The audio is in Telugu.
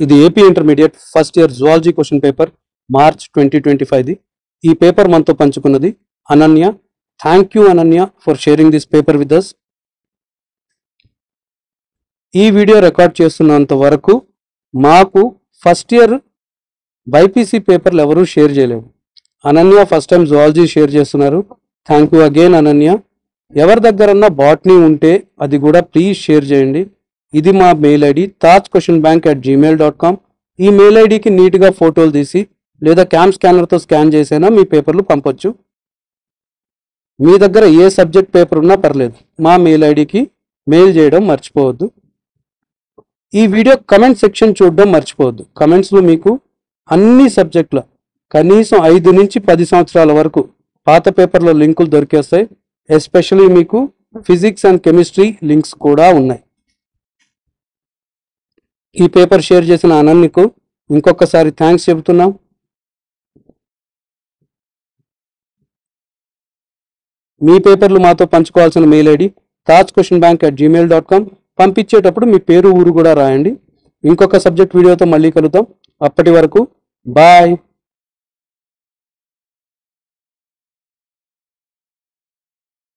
ఇది AP intermediate first year zoology question paper March 2025ది. ఈ పేపర్ మనతో పంచుకున్నది Ananya. Thank you Ananya for sharing this paper with us. ఈ వీడియో రికార్డ్ చేస్తున్నంత వరకు మాకు ఫస్ట్ ఇయర్ బైపీసీ పేపర్లు ఎవరూ షేర్ చేయలేవు. Ananya first time zoology share చేస్తున్నారు. Thank you again Ananya. ఎవరి దగ్గరన్నా బాట్నీ ఉంటే అది కూడా ప్లీజ్ షేర్ చేయండి. ఇది మా మెయిల్ ఐడి tajquestionbank@gmail.com. ఈ మెయిల్ ఐడికి నీట్గా ఫోటోలు తీసి లేదా క్యామ్ స్కానర్తో స్కాన్ చేసైనా మీ పేపర్లు పంపొచ్చు. మీ దగ్గర ఏ సబ్జెక్ట్ పేపర్ ఉన్నా పర్లేదు, మా మెయిల్ ఐడికి మెయిల్ చేయడం మర్చిపోవద్దు. ఈ వీడియో కమెంట్ సెక్షన్ చూడడం మర్చిపోవద్దు. కమెంట్స్లో మీకు అన్ని సబ్జెక్టుల కనీసం 5 నుంచి 10 సంవత్సరాల వరకు పాత పేపర్ల లింకులు దొరికేస్తాయి. ఎస్పెషలీ మీకు ఫిజిక్స్ అండ్ కెమిస్ట్రీ లింక్స్ కూడా ఉన్నాయి. ఈ పేపర్ షేర్ చేసిన అనన్యకు ఇంకొకసారి థ్యాంక్స్ చెబుతున్నాం. మీ పేపర్లు మాతో పంచుకోవాల్సిన మెయిల్ ఐడి tajquestionbank@gmail.com. పంపించేటప్పుడు మీ పేరు ఊరు కూడా రాయండి. ఇంకొక సబ్జెక్ట్ వీడియోతో మళ్ళీ కలుద్దాం. అప్పటి వరకు బాయ్.